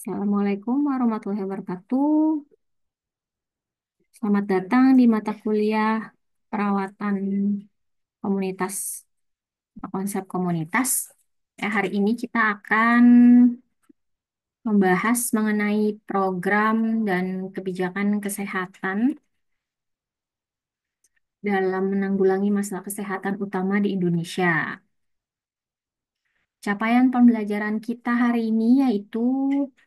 Assalamualaikum warahmatullahi wabarakatuh. Selamat datang di mata kuliah perawatan komunitas atau konsep komunitas. Hari ini kita akan membahas mengenai program dan kebijakan kesehatan dalam menanggulangi masalah kesehatan utama di Indonesia. Capaian pembelajaran kita hari ini yaitu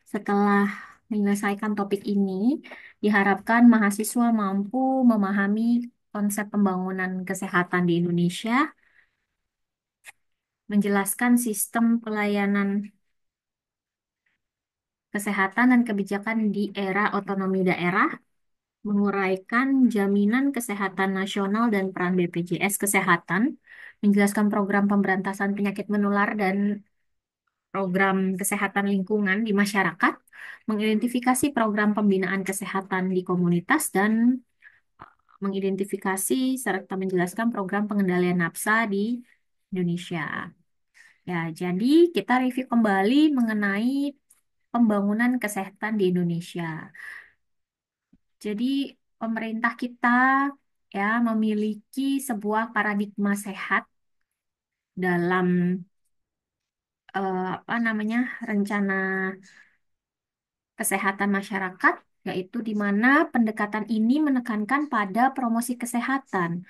setelah menyelesaikan topik ini, diharapkan mahasiswa mampu memahami konsep pembangunan kesehatan di Indonesia, menjelaskan sistem pelayanan kesehatan dan kebijakan di era otonomi daerah, menguraikan jaminan kesehatan nasional dan peran BPJS Kesehatan, menjelaskan program pemberantasan penyakit menular dan program kesehatan lingkungan di masyarakat, mengidentifikasi program pembinaan kesehatan di komunitas, dan mengidentifikasi serta menjelaskan program pengendalian nafsa di Indonesia. Ya, jadi kita review kembali mengenai pembangunan kesehatan di Indonesia. Jadi pemerintah kita ya memiliki sebuah paradigma sehat dalam apa namanya rencana kesehatan masyarakat, yaitu di mana pendekatan ini menekankan pada promosi kesehatan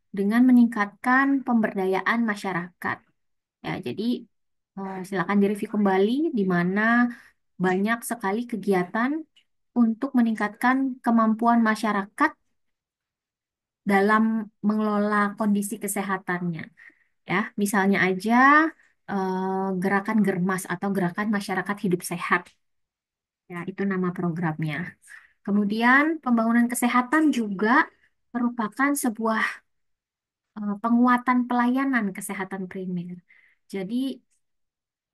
dengan meningkatkan pemberdayaan masyarakat. Ya, jadi silakan direview kembali di mana banyak sekali kegiatan untuk meningkatkan kemampuan masyarakat dalam mengelola kondisi kesehatannya. Ya, misalnya aja gerakan Germas atau gerakan masyarakat hidup sehat. Ya, itu nama programnya. Kemudian pembangunan kesehatan juga merupakan sebuah penguatan pelayanan kesehatan primer. Jadi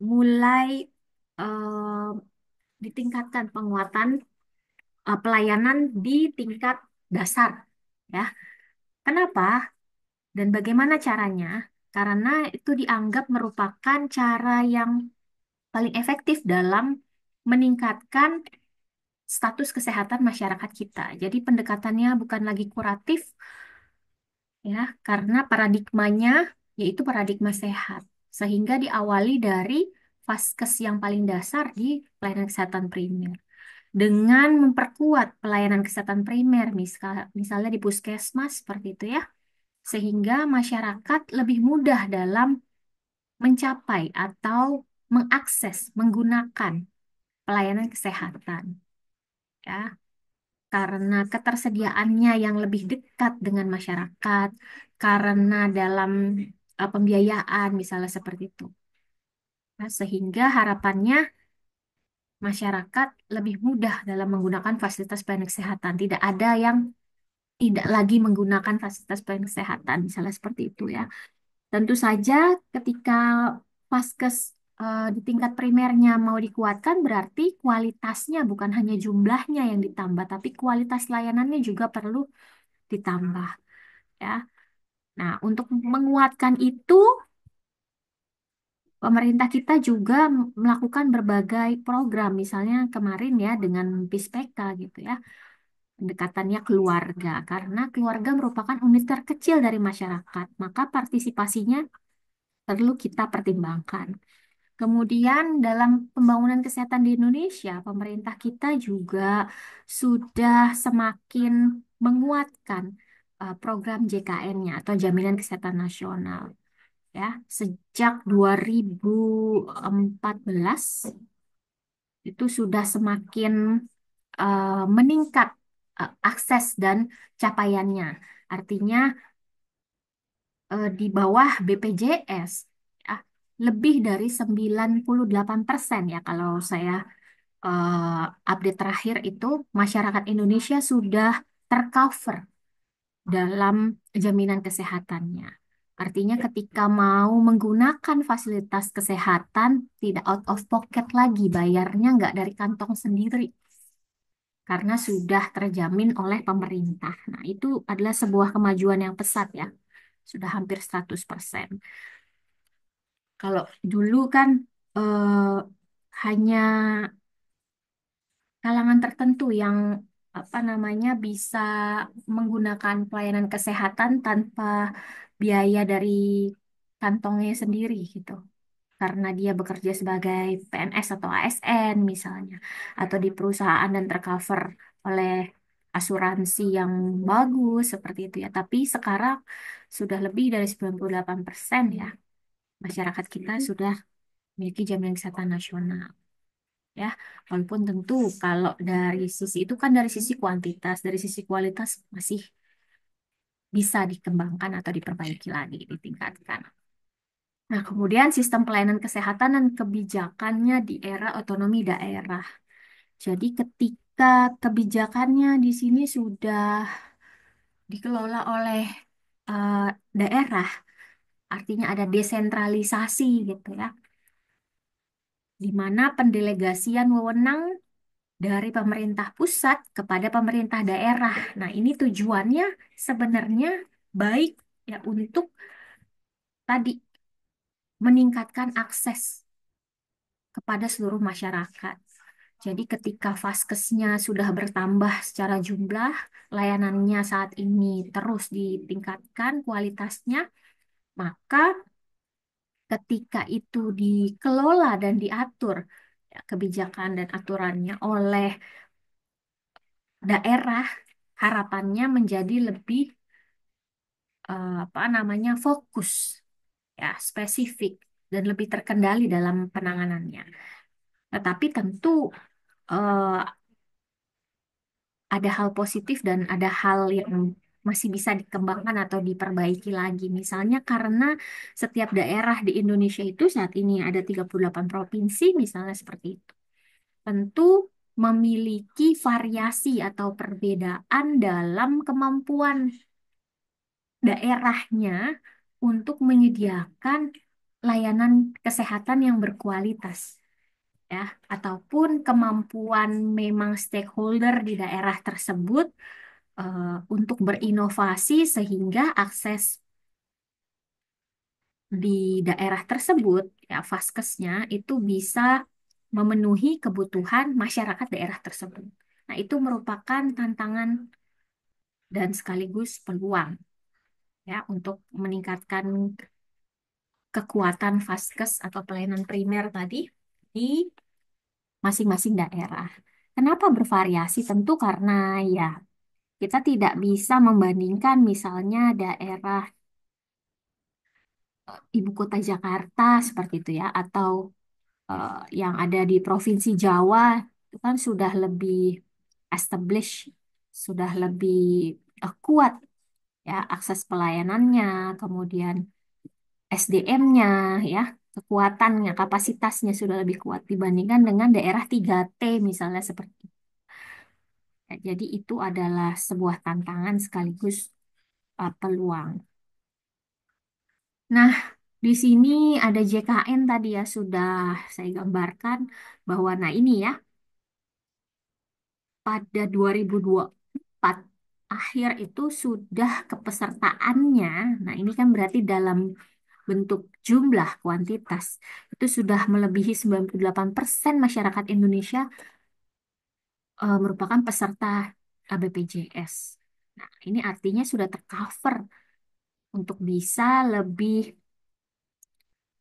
mulai eh, ditingkatkan penguatan pelayanan di tingkat dasar, ya. Kenapa dan bagaimana caranya? Karena itu dianggap merupakan cara yang paling efektif dalam meningkatkan status kesehatan masyarakat kita. Jadi pendekatannya bukan lagi kuratif, ya, karena paradigmanya yaitu paradigma sehat. Sehingga diawali dari vaskes yang paling dasar di pelayanan kesehatan primer. Dengan memperkuat pelayanan kesehatan primer, misalnya di puskesmas seperti itu ya, sehingga masyarakat lebih mudah dalam mencapai atau mengakses, menggunakan pelayanan kesehatan. Ya, karena ketersediaannya yang lebih dekat dengan masyarakat, karena dalam pembiayaan misalnya seperti itu. Nah, sehingga harapannya masyarakat lebih mudah dalam menggunakan fasilitas pelayanan kesehatan. Tidak ada yang tidak lagi menggunakan fasilitas pelayanan kesehatan, misalnya seperti itu ya. Tentu saja ketika vaskes di tingkat primernya mau dikuatkan, berarti kualitasnya bukan hanya jumlahnya yang ditambah, tapi kualitas layanannya juga perlu ditambah ya. Nah, untuk menguatkan itu, pemerintah kita juga melakukan berbagai program, misalnya kemarin ya dengan PISPK gitu ya, pendekatannya keluarga, karena keluarga merupakan unit terkecil dari masyarakat, maka partisipasinya perlu kita pertimbangkan. Kemudian dalam pembangunan kesehatan di Indonesia, pemerintah kita juga sudah semakin menguatkan program JKN-nya atau Jaminan Kesehatan Nasional. Ya, sejak 2014 itu sudah semakin meningkat akses dan capaiannya. Artinya di bawah BPJS ya, lebih dari 98% ya kalau saya update terakhir itu masyarakat Indonesia sudah tercover dalam jaminan kesehatannya. Artinya ketika mau menggunakan fasilitas kesehatan tidak out of pocket lagi, bayarnya nggak dari kantong sendiri karena sudah terjamin oleh pemerintah. Nah, itu adalah sebuah kemajuan yang pesat ya. Sudah hampir 100%. Kalau dulu kan eh, hanya kalangan tertentu yang apa namanya bisa menggunakan pelayanan kesehatan tanpa biaya dari kantongnya sendiri gitu. Karena dia bekerja sebagai PNS atau ASN misalnya, atau di perusahaan dan tercover oleh asuransi yang bagus seperti itu ya. Tapi sekarang sudah lebih dari 98% ya masyarakat kita sudah memiliki jaminan kesehatan nasional ya. Walaupun tentu kalau dari sisi itu kan dari sisi kuantitas, dari sisi kualitas masih bisa dikembangkan atau diperbaiki lagi, ditingkatkan. Nah, kemudian sistem pelayanan kesehatan dan kebijakannya di era otonomi daerah. Jadi ketika kebijakannya di sini sudah dikelola oleh eh, daerah, artinya ada desentralisasi gitu ya, di mana pendelegasian wewenang dari pemerintah pusat kepada pemerintah daerah. Nah, ini tujuannya sebenarnya baik ya untuk tadi meningkatkan akses kepada seluruh masyarakat. Jadi ketika vaskesnya sudah bertambah secara jumlah, layanannya saat ini terus ditingkatkan kualitasnya, maka ketika itu dikelola dan diatur ya, kebijakan dan aturannya oleh daerah, harapannya menjadi lebih apa namanya fokus, ya spesifik dan lebih terkendali dalam penanganannya. Tetapi tentu eh, ada hal positif dan ada hal yang masih bisa dikembangkan atau diperbaiki lagi. Misalnya karena setiap daerah di Indonesia itu saat ini ada 38 provinsi, misalnya seperti itu. Tentu memiliki variasi atau perbedaan dalam kemampuan daerahnya untuk menyediakan layanan kesehatan yang berkualitas ya, ataupun kemampuan memang stakeholder di daerah tersebut untuk berinovasi sehingga akses di daerah tersebut, ya vaskesnya itu bisa memenuhi kebutuhan masyarakat daerah tersebut. Nah, itu merupakan tantangan dan sekaligus peluang ya untuk meningkatkan kekuatan vaskes atau pelayanan primer tadi di masing-masing daerah. Kenapa bervariasi? Tentu karena ya kita tidak bisa membandingkan misalnya daerah ibu kota Jakarta seperti itu ya, atau eh, yang ada di Provinsi Jawa itu kan sudah lebih established, sudah lebih kuat ya akses pelayanannya, kemudian SDM-nya ya, kekuatannya, kapasitasnya sudah lebih kuat dibandingkan dengan daerah 3T misalnya seperti itu. Ya, jadi itu adalah sebuah tantangan sekaligus peluang. Nah, di sini ada JKN tadi ya sudah saya gambarkan bahwa nah ini ya pada 2024 akhir itu sudah kepesertaannya. Nah, ini kan berarti dalam bentuk jumlah kuantitas itu sudah melebihi 98% masyarakat Indonesia merupakan peserta BPJS. Nah, ini artinya sudah tercover untuk bisa lebih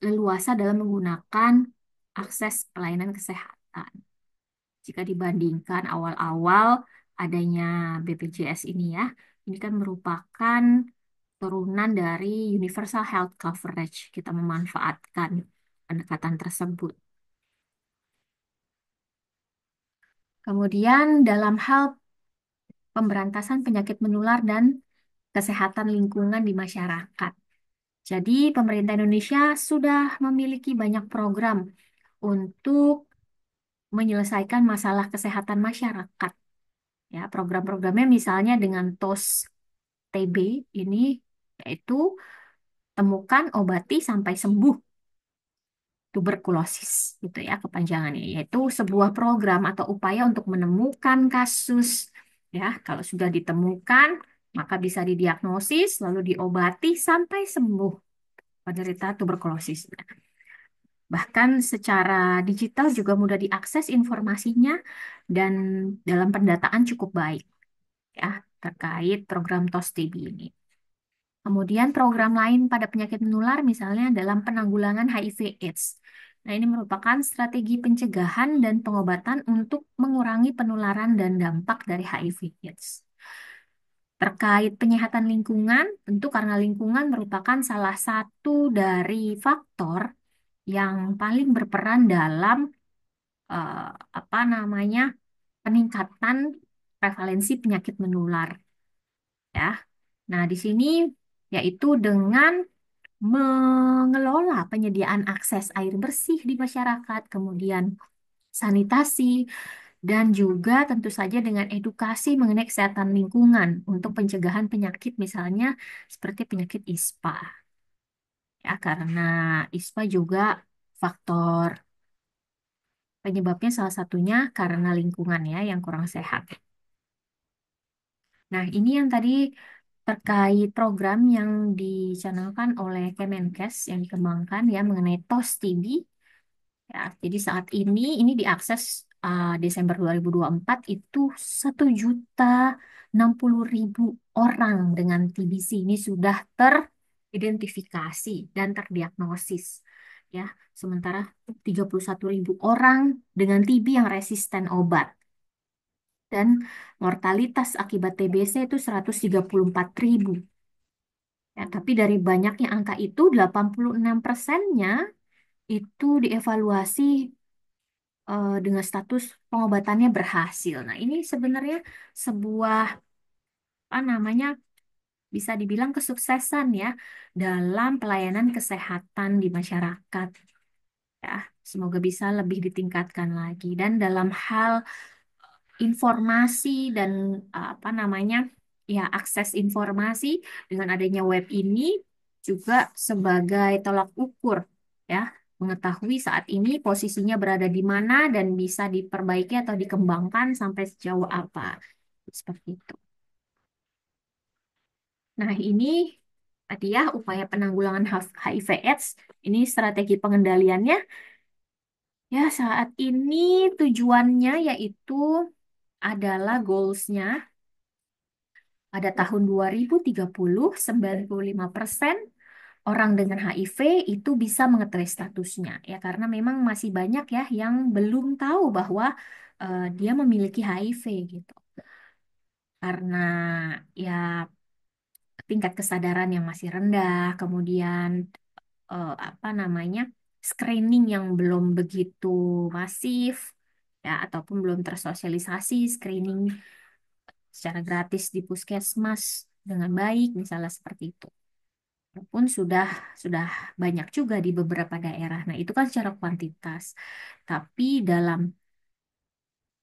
leluasa dalam menggunakan akses pelayanan kesehatan. Jika dibandingkan awal-awal adanya BPJS ini ya, ini kan merupakan turunan dari Universal Health Coverage. Kita memanfaatkan pendekatan tersebut. Kemudian dalam hal pemberantasan penyakit menular dan kesehatan lingkungan di masyarakat. Jadi pemerintah Indonesia sudah memiliki banyak program untuk menyelesaikan masalah kesehatan masyarakat. Ya, program-programnya misalnya dengan TOS TB ini yaitu temukan, obati sampai sembuh tuberkulosis gitu ya kepanjangannya, yaitu sebuah program atau upaya untuk menemukan kasus ya, kalau sudah ditemukan maka bisa didiagnosis lalu diobati sampai sembuh penderita tuberkulosis. Bahkan secara digital juga mudah diakses informasinya dan dalam pendataan cukup baik ya terkait program TOS TB ini. Kemudian program lain pada penyakit menular misalnya dalam penanggulangan HIV/AIDS. Nah, ini merupakan strategi pencegahan dan pengobatan untuk mengurangi penularan dan dampak dari HIV/AIDS. Terkait penyehatan lingkungan, tentu karena lingkungan merupakan salah satu dari faktor yang paling berperan dalam eh, apa namanya peningkatan prevalensi penyakit menular ya. Nah, di sini yaitu dengan mengelola penyediaan akses air bersih di masyarakat, kemudian sanitasi, dan juga tentu saja dengan edukasi mengenai kesehatan lingkungan untuk pencegahan penyakit misalnya seperti penyakit ISPA. Ya, karena ISPA juga faktor penyebabnya salah satunya karena lingkungan ya yang kurang sehat. Nah, ini yang tadi terkait program yang dicanangkan oleh Kemenkes yang dikembangkan ya mengenai TOS TB. Ya, jadi saat ini diakses Desember 2024 itu 1.060.000 orang dengan TBC ini sudah teridentifikasi dan terdiagnosis. Ya, sementara 31.000 orang dengan TB yang resisten obat dan mortalitas akibat TBC itu 134.000. Ya, tapi dari banyaknya angka itu 86%-nya itu dievaluasi dengan status pengobatannya berhasil. Nah, ini sebenarnya sebuah apa namanya bisa dibilang kesuksesan ya dalam pelayanan kesehatan di masyarakat. Ya, semoga bisa lebih ditingkatkan lagi dan dalam hal informasi dan apa namanya ya akses informasi dengan adanya web ini juga sebagai tolak ukur ya mengetahui saat ini posisinya berada di mana dan bisa diperbaiki atau dikembangkan sampai sejauh apa seperti itu. Nah, ini tadi ya upaya penanggulangan HIV/AIDS ini strategi pengendaliannya ya saat ini tujuannya yaitu adalah goalsnya pada tahun 2030, 95% orang dengan HIV itu bisa mengetahui statusnya. Ya, karena memang masih banyak ya yang belum tahu bahwa dia memiliki HIV gitu. Karena ya tingkat kesadaran yang masih rendah, kemudian apa namanya screening yang belum begitu masif, ya ataupun belum tersosialisasi screening secara gratis di puskesmas dengan baik, misalnya seperti itu. Pun sudah banyak juga di beberapa daerah. Nah, itu kan secara kuantitas. Tapi dalam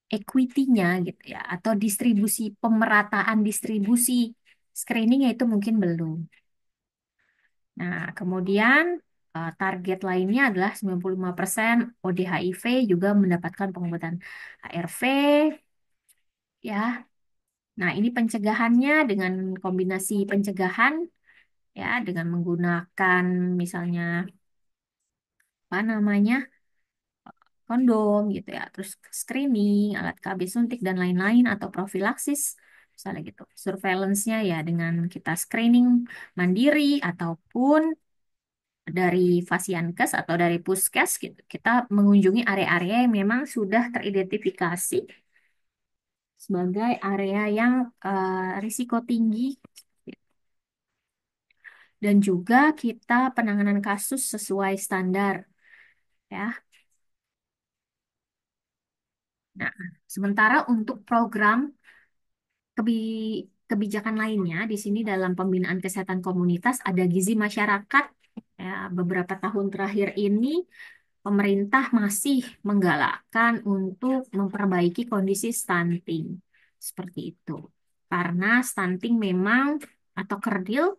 equity-nya gitu ya, atau distribusi, pemerataan distribusi screening-nya itu mungkin belum. Nah, kemudian target lainnya adalah 95% ODHIV juga mendapatkan pengobatan ARV ya. Nah, ini pencegahannya dengan kombinasi pencegahan ya dengan menggunakan misalnya apa namanya kondom gitu ya, terus screening, alat KB suntik dan lain-lain atau profilaksis misalnya gitu. Surveillance-nya ya dengan kita screening mandiri ataupun dari Fasiankes atau dari Puskes gitu. Kita mengunjungi area-area yang memang sudah teridentifikasi sebagai area yang risiko tinggi dan juga kita penanganan kasus sesuai standar ya. Nah, sementara untuk program kebijakan lainnya di sini dalam pembinaan kesehatan komunitas ada gizi masyarakat. Ya, beberapa tahun terakhir ini pemerintah masih menggalakkan untuk memperbaiki kondisi stunting seperti itu. Karena stunting memang atau kerdil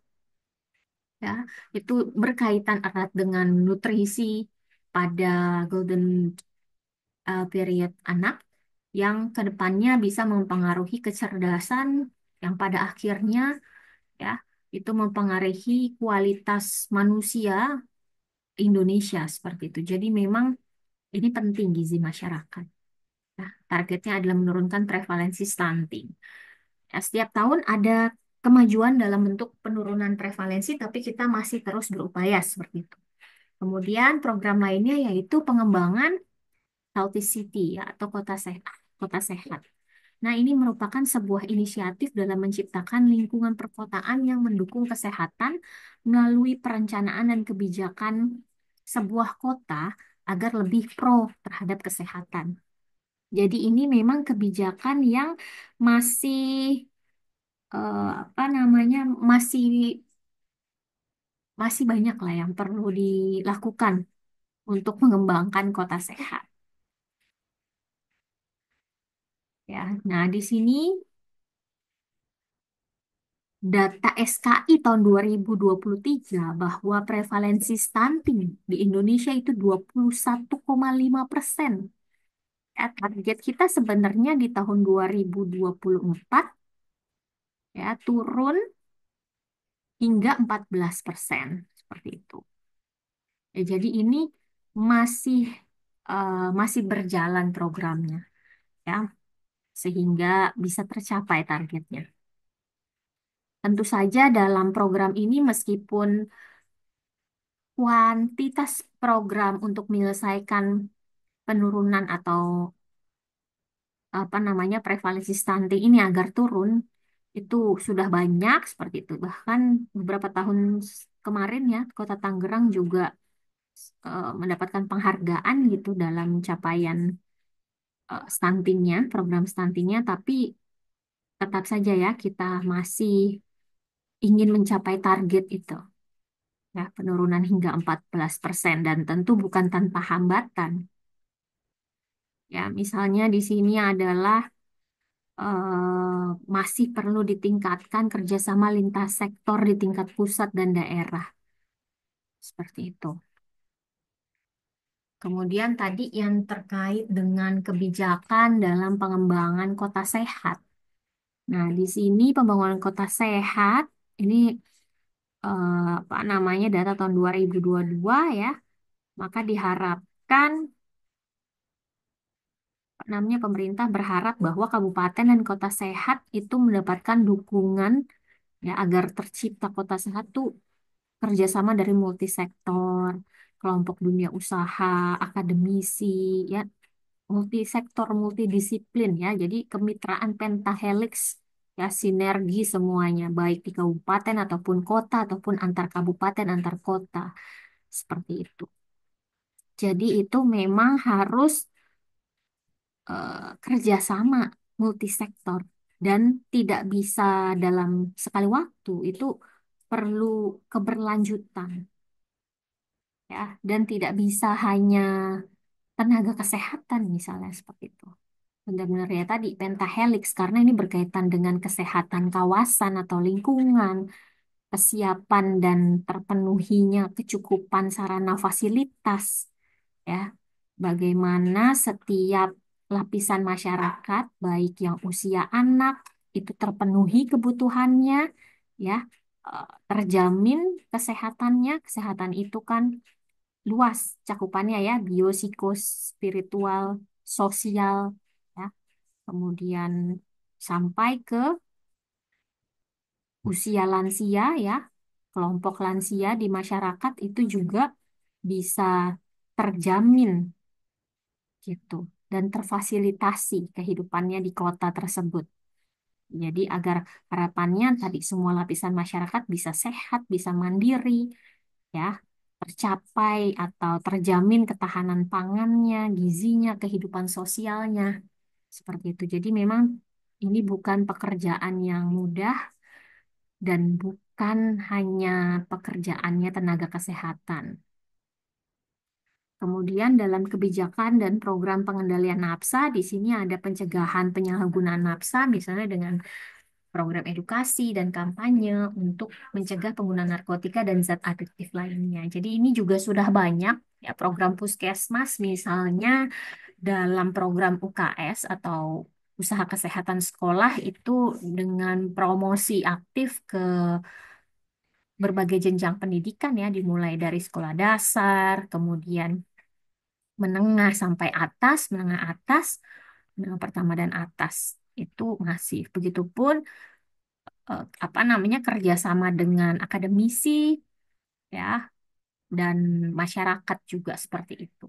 ya itu berkaitan erat dengan nutrisi pada golden period anak yang kedepannya bisa mempengaruhi kecerdasan yang pada akhirnya ya itu mempengaruhi kualitas manusia Indonesia seperti itu. Jadi memang ini penting gizi masyarakat. Nah, targetnya adalah menurunkan prevalensi stunting. Ya, setiap tahun ada kemajuan dalam bentuk penurunan prevalensi, tapi kita masih terus berupaya seperti itu. Kemudian program lainnya yaitu pengembangan Healthy City ya, atau kota sehat. Kota sehat. Nah, ini merupakan sebuah inisiatif dalam menciptakan lingkungan perkotaan yang mendukung kesehatan melalui perencanaan dan kebijakan sebuah kota agar lebih pro terhadap kesehatan. Jadi ini memang kebijakan yang masih apa namanya masih masih banyak lah yang perlu dilakukan untuk mengembangkan kota sehat. Ya, nah di sini data SKI tahun 2023 bahwa prevalensi stunting di Indonesia itu 21,5%. Ya, target kita sebenarnya di tahun 2024 ya turun hingga 14%. Seperti itu. Ya, jadi ini masih masih berjalan programnya ya sehingga bisa tercapai targetnya. Tentu saja dalam program ini meskipun kuantitas program untuk menyelesaikan penurunan atau apa namanya prevalensi stunting ini agar turun itu sudah banyak seperti itu. Bahkan beberapa tahun kemarin ya Kota Tangerang juga mendapatkan penghargaan gitu dalam capaian stuntingnya, program stuntingnya, tapi tetap saja ya kita masih ingin mencapai target itu. Ya, penurunan hingga 14% dan tentu bukan tanpa hambatan. Ya, misalnya di sini adalah masih perlu ditingkatkan kerjasama lintas sektor di tingkat pusat dan daerah. Seperti itu. Kemudian tadi yang terkait dengan kebijakan dalam pengembangan kota sehat. Nah, di sini pembangunan kota sehat ini apa namanya data tahun 2022 ya, maka diharapkan apa namanya pemerintah berharap bahwa kabupaten dan kota sehat itu mendapatkan dukungan ya agar tercipta kota sehat tuh kerjasama dari multisektor, kelompok dunia usaha, akademisi, ya, multisektor, multidisiplin ya. Jadi kemitraan pentahelix ya sinergi semuanya, baik di kabupaten ataupun kota ataupun antar kabupaten, antar kota. Seperti itu. Jadi itu memang harus kerjasama multisektor dan tidak bisa dalam sekali waktu. Itu perlu keberlanjutan ya dan tidak bisa hanya tenaga kesehatan misalnya seperti itu. Benar-benar ya tadi pentahelix karena ini berkaitan dengan kesehatan kawasan atau lingkungan, kesiapan dan terpenuhinya kecukupan sarana fasilitas ya. Bagaimana setiap lapisan masyarakat baik yang usia anak itu terpenuhi kebutuhannya ya, terjamin kesehatannya. Kesehatan itu kan luas cakupannya ya, biopsikospiritual, sosial, ya. Kemudian sampai ke usia lansia ya, kelompok lansia di masyarakat itu juga bisa terjamin gitu dan terfasilitasi kehidupannya di kota tersebut. Jadi agar harapannya tadi semua lapisan masyarakat bisa sehat, bisa mandiri, ya, tercapai atau terjamin ketahanan pangannya, gizinya, kehidupan sosialnya, seperti itu. Jadi memang ini bukan pekerjaan yang mudah dan bukan hanya pekerjaannya tenaga kesehatan. Kemudian dalam kebijakan dan program pengendalian nafsa, di sini ada pencegahan penyalahgunaan nafsa, misalnya dengan program edukasi dan kampanye untuk mencegah penggunaan narkotika dan zat adiktif lainnya. Jadi ini juga sudah banyak ya program puskesmas misalnya dalam program UKS atau usaha kesehatan sekolah itu dengan promosi aktif ke berbagai jenjang pendidikan ya, dimulai dari sekolah dasar, kemudian menengah sampai atas, menengah atas, menengah pertama dan atas itu masif. Begitupun apa namanya kerjasama dengan akademisi ya dan masyarakat juga seperti itu.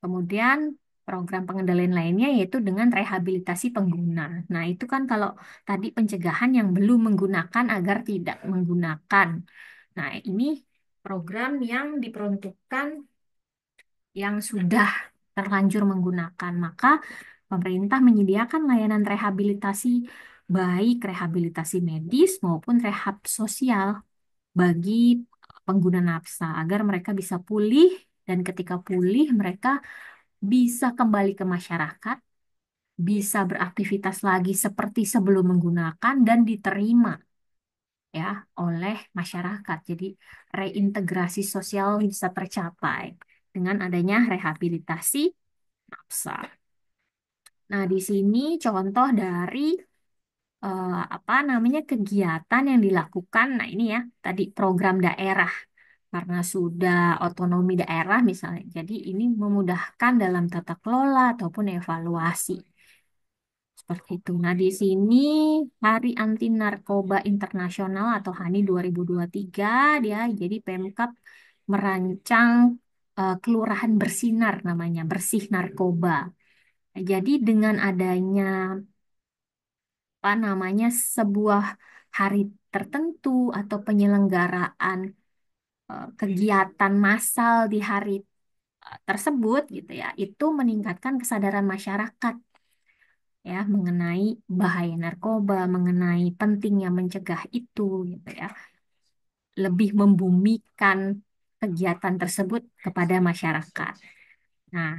Kemudian program pengendalian lainnya yaitu dengan rehabilitasi pengguna. Nah, itu kan kalau tadi pencegahan yang belum menggunakan agar tidak menggunakan. Nah, ini program yang diperuntukkan yang sudah terlanjur menggunakan. Maka pemerintah menyediakan layanan rehabilitasi baik rehabilitasi medis maupun rehab sosial bagi pengguna nafsa agar mereka bisa pulih dan ketika pulih mereka bisa kembali ke masyarakat, bisa beraktivitas lagi seperti sebelum menggunakan dan diterima ya oleh masyarakat. Jadi reintegrasi sosial bisa tercapai dengan adanya rehabilitasi nafsa. Nah, di sini contoh dari apa namanya kegiatan yang dilakukan. Nah, ini ya tadi program daerah karena sudah otonomi daerah misalnya. Jadi ini memudahkan dalam tata kelola ataupun evaluasi. Seperti itu. Nah, di sini Hari Anti Narkoba Internasional atau HANI 2023 dia jadi Pemkab merancang Kelurahan Bersinar namanya, Bersih Narkoba. Jadi dengan adanya apa namanya sebuah hari tertentu atau penyelenggaraan kegiatan massal di hari tersebut gitu ya, itu meningkatkan kesadaran masyarakat ya mengenai bahaya narkoba, mengenai pentingnya mencegah itu gitu ya. Lebih membumikan kegiatan tersebut kepada masyarakat. Nah,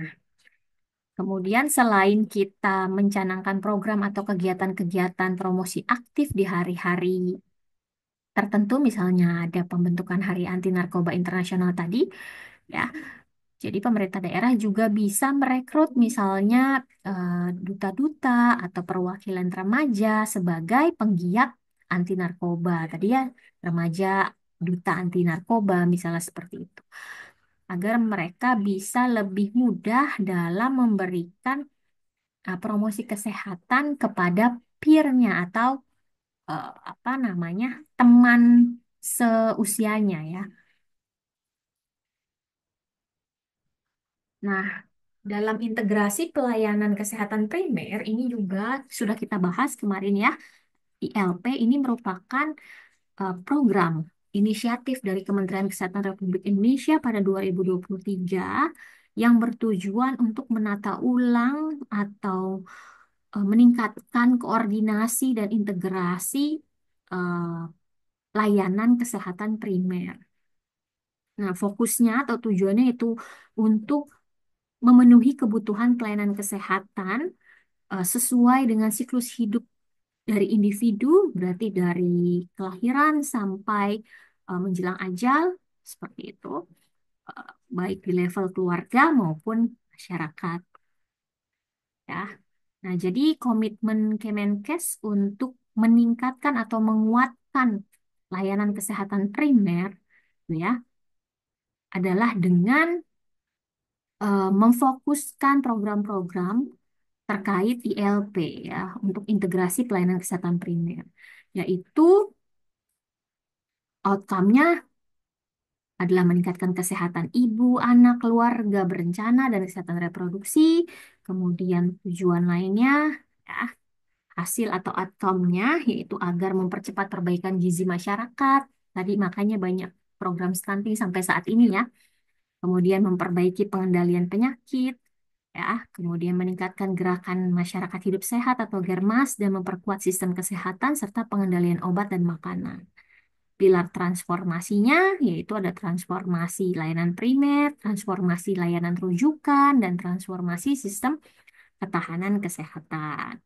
kemudian selain kita mencanangkan program atau kegiatan-kegiatan promosi aktif di hari-hari tertentu, misalnya ada pembentukan Hari Anti Narkoba Internasional tadi, ya. Jadi pemerintah daerah juga bisa merekrut misalnya duta-duta atau perwakilan remaja sebagai penggiat anti narkoba. Tadi ya remaja duta anti narkoba misalnya seperti itu. Agar mereka bisa lebih mudah dalam memberikan promosi kesehatan kepada peernya atau apa namanya teman seusianya ya. Nah, dalam integrasi pelayanan kesehatan primer ini juga sudah kita bahas kemarin ya. ILP ini merupakan program inisiatif dari Kementerian Kesehatan Republik Indonesia pada 2023 yang bertujuan untuk menata ulang atau meningkatkan koordinasi dan integrasi eh, layanan kesehatan primer. Nah, fokusnya atau tujuannya itu untuk memenuhi kebutuhan pelayanan kesehatan sesuai dengan siklus hidup dari individu, berarti dari kelahiran sampai menjelang ajal, seperti itu, baik di level keluarga maupun masyarakat. Ya. Nah, jadi komitmen Kemenkes untuk meningkatkan atau menguatkan layanan kesehatan primer, gitu ya, adalah dengan memfokuskan program-program terkait ILP ya untuk integrasi pelayanan kesehatan primer, yaitu outcome-nya adalah meningkatkan kesehatan ibu, anak, keluarga berencana, dan kesehatan reproduksi. Kemudian tujuan lainnya, ya, hasil atau outcome-nya, yaitu agar mempercepat perbaikan gizi masyarakat. Tadi makanya banyak program stunting sampai saat ini ya. Kemudian memperbaiki pengendalian penyakit, ya. Kemudian meningkatkan gerakan masyarakat hidup sehat atau GERMAS, dan memperkuat sistem kesehatan serta pengendalian obat dan makanan. Pilar transformasinya yaitu ada transformasi layanan primer, transformasi layanan rujukan, dan transformasi sistem ketahanan kesehatan,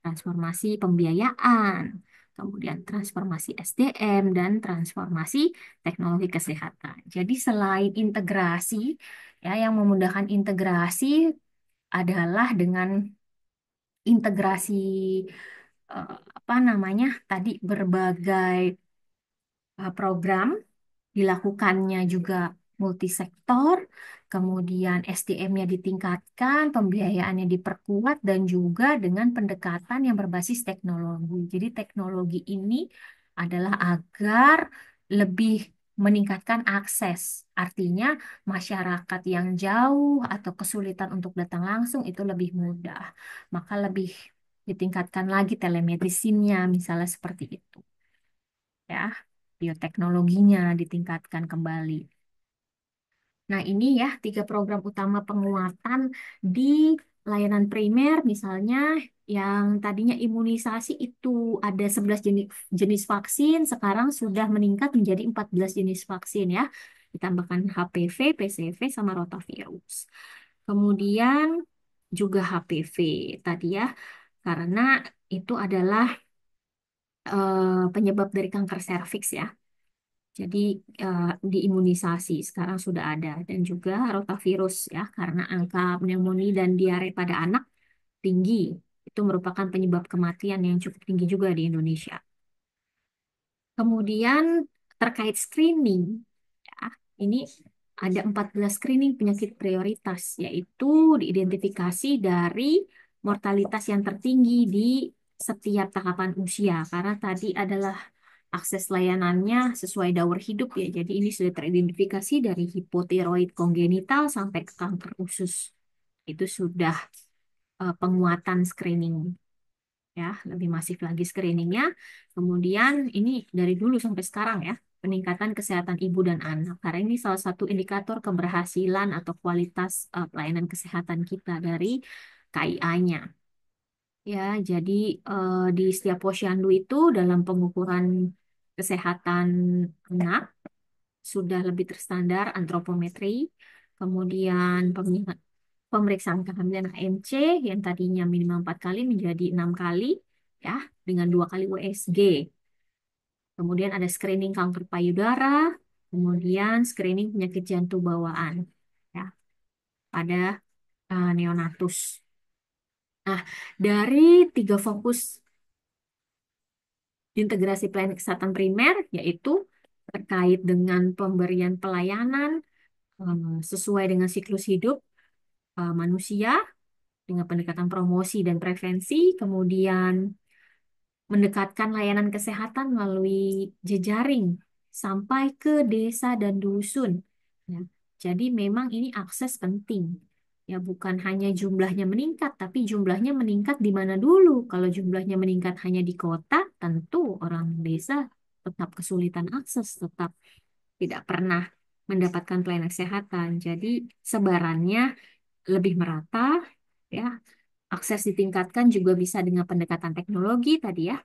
transformasi pembiayaan, kemudian transformasi SDM, dan transformasi teknologi kesehatan. Jadi selain integrasi, ya yang memudahkan integrasi adalah dengan integrasi apa namanya tadi berbagai program, dilakukannya juga multisektor, kemudian SDM-nya ditingkatkan, pembiayaannya diperkuat, dan juga dengan pendekatan yang berbasis teknologi. Jadi teknologi ini adalah agar lebih meningkatkan akses. Artinya masyarakat yang jauh atau kesulitan untuk datang langsung itu lebih mudah. Maka lebih ditingkatkan lagi telemedicine-nya, misalnya seperti itu. Ya, bioteknologinya ditingkatkan kembali. Nah, ini ya tiga program utama penguatan di layanan primer, misalnya yang tadinya imunisasi itu ada 11 jenis, jenis vaksin, sekarang sudah meningkat menjadi 14 jenis vaksin ya. Ditambahkan HPV, PCV, sama rotavirus. Kemudian juga HPV tadi ya, karena itu adalah penyebab dari kanker serviks ya. Jadi diimunisasi sekarang sudah ada dan juga rotavirus ya karena angka pneumonia dan diare pada anak tinggi. Itu merupakan penyebab kematian yang cukup tinggi juga di Indonesia. Kemudian terkait screening ya, ini ada 14 screening penyakit prioritas yaitu diidentifikasi dari mortalitas yang tertinggi di setiap tahapan usia karena tadi adalah akses layanannya sesuai daur hidup ya. Jadi ini sudah teridentifikasi dari hipotiroid kongenital sampai ke kanker usus. Itu sudah penguatan screening ya, lebih masif lagi screeningnya. Kemudian ini dari dulu sampai sekarang ya, peningkatan kesehatan ibu dan anak. Karena ini salah satu indikator keberhasilan atau kualitas pelayanan kesehatan kita dari KIA-nya. Ya, jadi di setiap posyandu itu dalam pengukuran kesehatan anak sudah lebih terstandar antropometri, kemudian pemeriksaan kehamilan AMC yang tadinya minimal 4 kali menjadi 6 kali, ya, dengan 2 kali USG. Kemudian ada screening kanker payudara, kemudian screening penyakit jantung bawaan, ya, pada neonatus. Nah, dari tiga fokus integrasi pelayanan kesehatan primer, yaitu terkait dengan pemberian pelayanan sesuai dengan siklus hidup manusia dengan pendekatan promosi dan prevensi, kemudian mendekatkan layanan kesehatan melalui jejaring sampai ke desa dan dusun. Ya. Jadi memang ini akses penting. Ya, bukan hanya jumlahnya meningkat, tapi jumlahnya meningkat di mana dulu. Kalau jumlahnya meningkat hanya di kota, tentu orang desa tetap kesulitan akses, tetap tidak pernah mendapatkan pelayanan kesehatan. Jadi sebarannya lebih merata, ya. Akses ditingkatkan juga bisa dengan pendekatan teknologi tadi ya.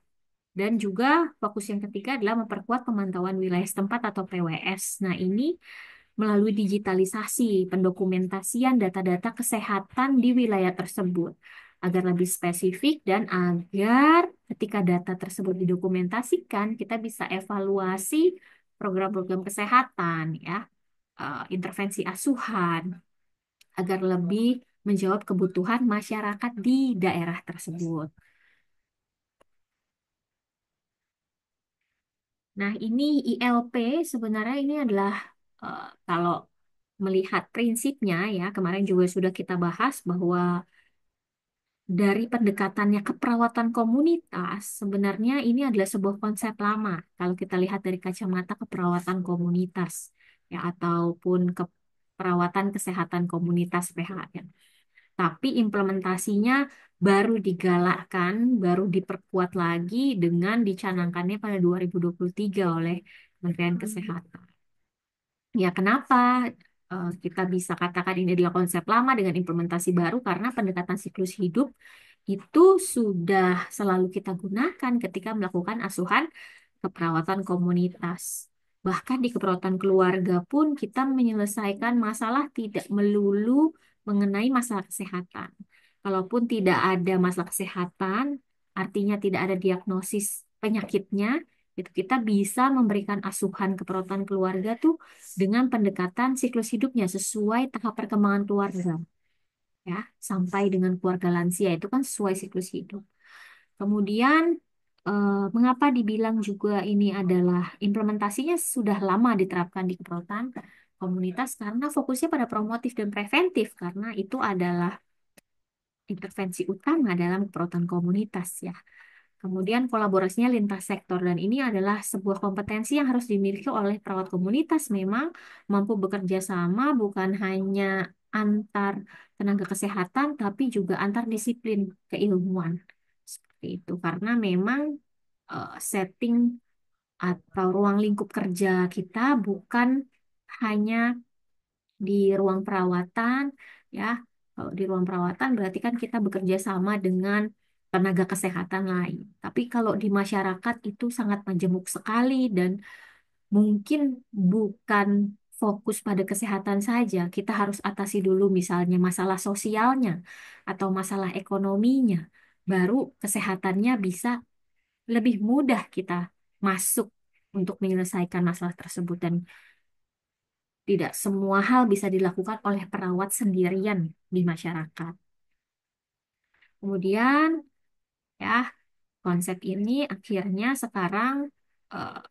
Dan juga fokus yang ketiga adalah memperkuat pemantauan wilayah setempat atau PWS. Nah, ini melalui digitalisasi, pendokumentasian data-data kesehatan di wilayah tersebut agar lebih spesifik dan agar ketika data tersebut didokumentasikan, kita bisa evaluasi program-program kesehatan ya, intervensi asuhan agar lebih menjawab kebutuhan masyarakat di daerah tersebut. Nah, ini ILP sebenarnya ini adalah kalau melihat prinsipnya ya, kemarin juga sudah kita bahas bahwa dari pendekatannya keperawatan komunitas, sebenarnya ini adalah sebuah konsep lama. Kalau kita lihat dari kacamata keperawatan komunitas ya ataupun keperawatan kesehatan komunitas PHN. Tapi implementasinya baru digalakkan, baru diperkuat lagi dengan dicanangkannya pada 2023 oleh Kementerian Kesehatan. Ya, kenapa kita bisa katakan ini adalah konsep lama dengan implementasi baru? Karena pendekatan siklus hidup itu sudah selalu kita gunakan ketika melakukan asuhan keperawatan komunitas. Bahkan di keperawatan keluarga pun kita menyelesaikan masalah tidak melulu mengenai masalah kesehatan. Kalaupun tidak ada masalah kesehatan, artinya tidak ada diagnosis penyakitnya, itu kita bisa memberikan asuhan keperawatan keluarga tuh dengan pendekatan siklus hidupnya sesuai tahap perkembangan keluarga, ya, sampai dengan keluarga lansia itu kan sesuai siklus hidup. Kemudian Mengapa dibilang juga ini adalah implementasinya sudah lama diterapkan di keperawatan komunitas karena fokusnya pada promotif dan preventif karena itu adalah intervensi utama dalam keperawatan komunitas ya. Kemudian kolaborasinya lintas sektor dan ini adalah sebuah kompetensi yang harus dimiliki oleh perawat komunitas memang mampu bekerja sama bukan hanya antar tenaga kesehatan tapi juga antar disiplin keilmuan. Seperti itu karena memang setting atau ruang lingkup kerja kita bukan hanya di ruang perawatan ya. Kalau di ruang perawatan berarti kan kita bekerja sama dengan tenaga kesehatan lain. Tapi kalau di masyarakat itu sangat majemuk sekali dan mungkin bukan fokus pada kesehatan saja. Kita harus atasi dulu misalnya masalah sosialnya atau masalah ekonominya. Baru kesehatannya bisa lebih mudah kita masuk untuk menyelesaikan masalah tersebut dan tidak semua hal bisa dilakukan oleh perawat sendirian di masyarakat. Kemudian ya konsep ini akhirnya sekarang eh,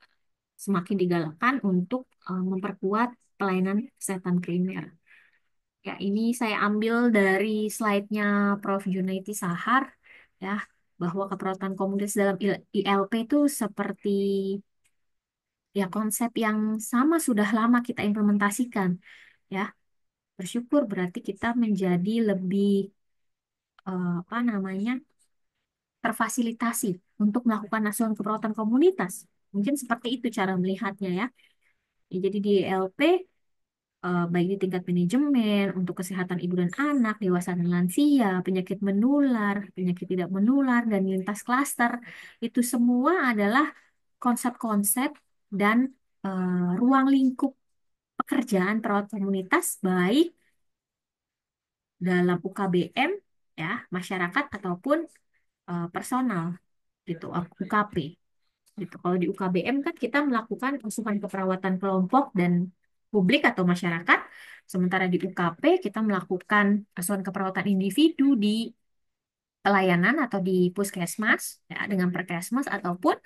semakin digalakkan untuk memperkuat pelayanan kesehatan primer. Ya ini saya ambil dari slide-nya Prof. Junaidi Sahar ya bahwa keperawatan komunitas dalam ILP itu seperti ya konsep yang sama sudah lama kita implementasikan ya. Bersyukur berarti kita menjadi lebih apa namanya terfasilitasi untuk melakukan asuhan keperawatan komunitas. Mungkin seperti itu cara melihatnya ya. Ya, jadi di LP baik di tingkat manajemen untuk kesehatan ibu dan anak, dewasa dan lansia, penyakit menular, penyakit tidak menular dan lintas klaster itu semua adalah konsep-konsep dan ruang lingkup pekerjaan perawat komunitas baik dalam UKBM ya masyarakat ataupun personal gitu UKP gitu. Kalau di UKBM kan kita melakukan asuhan keperawatan kelompok dan publik atau masyarakat, sementara di UKP kita melakukan asuhan keperawatan individu di pelayanan atau di puskesmas ya dengan perkesmas ataupun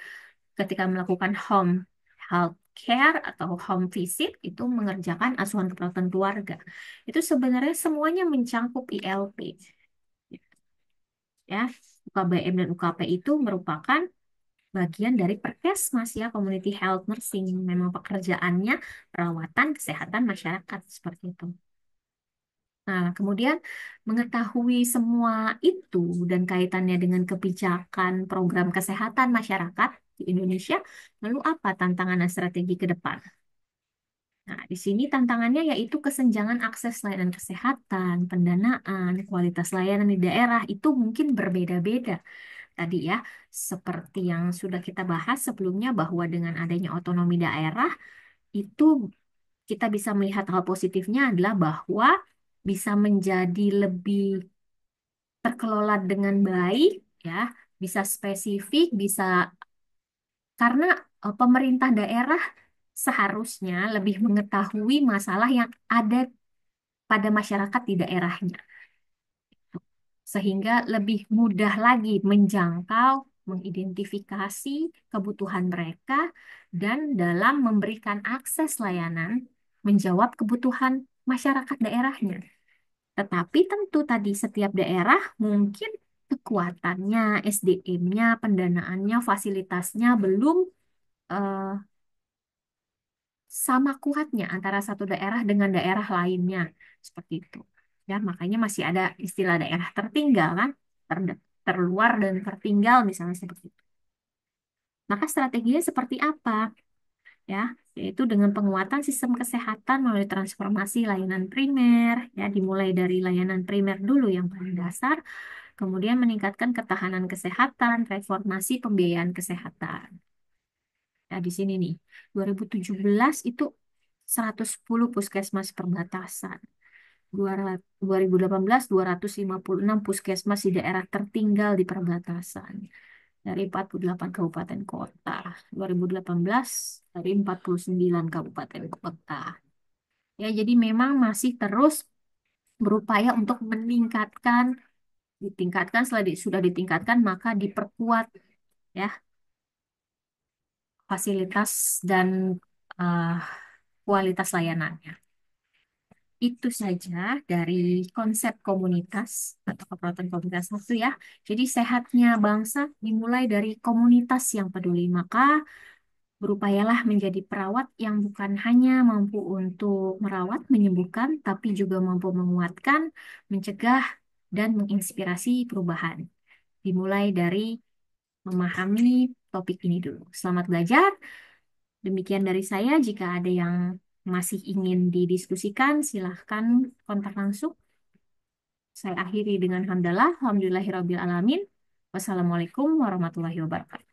ketika melakukan home health care atau home visit itu mengerjakan asuhan keperawatan keluarga. Itu sebenarnya semuanya mencangkup ILP ya. UKBM dan UKP itu merupakan bagian dari Perkesmas ya, Community Health Nursing. Memang pekerjaannya perawatan kesehatan masyarakat seperti itu. Nah, kemudian mengetahui semua itu dan kaitannya dengan kebijakan program kesehatan masyarakat di Indonesia, lalu apa tantangan dan strategi ke depan? Nah, di sini tantangannya yaitu kesenjangan akses layanan kesehatan, pendanaan, kualitas layanan di daerah itu mungkin berbeda-beda tadi ya, seperti yang sudah kita bahas sebelumnya bahwa dengan adanya otonomi daerah itu kita bisa melihat hal positifnya adalah bahwa bisa menjadi lebih terkelola dengan baik ya, bisa spesifik, bisa karena pemerintah daerah seharusnya lebih mengetahui masalah yang ada pada masyarakat di daerahnya sehingga lebih mudah lagi menjangkau, mengidentifikasi kebutuhan mereka, dan dalam memberikan akses layanan menjawab kebutuhan masyarakat daerahnya. Tetapi tentu tadi setiap daerah mungkin kekuatannya, SDM-nya, pendanaannya, fasilitasnya belum eh, sama kuatnya antara satu daerah dengan daerah lainnya. Seperti itu. Ya, makanya masih ada istilah daerah tertinggal kan, terluar dan tertinggal misalnya seperti itu. Maka strateginya seperti apa? Ya, yaitu dengan penguatan sistem kesehatan melalui transformasi layanan primer, ya dimulai dari layanan primer dulu yang paling dasar, kemudian meningkatkan ketahanan kesehatan, reformasi pembiayaan kesehatan. Ya, di sini nih, 2017 itu 110 puskesmas perbatasan. 2018 256 puskesmas di daerah tertinggal di perbatasan dari 48 kabupaten kota. 2018 dari 49 kabupaten kota. Ya, jadi memang masih terus berupaya untuk meningkatkan, ditingkatkan sudah ditingkatkan maka diperkuat ya. fasilitas dan eh, kualitas layanannya. Itu saja dari konsep komunitas atau keperawatan komunitas satu ya. Jadi sehatnya bangsa dimulai dari komunitas yang peduli. Maka berupayalah menjadi perawat yang bukan hanya mampu untuk merawat, menyembuhkan, tapi juga mampu menguatkan, mencegah, dan menginspirasi perubahan. Dimulai dari memahami topik ini dulu. Selamat belajar. Demikian dari saya. Jika ada yang masih ingin didiskusikan, silahkan kontak langsung. Saya akhiri dengan hamdalah. Alhamdulillahirabbil alamin. Wassalamualaikum warahmatullahi wabarakatuh.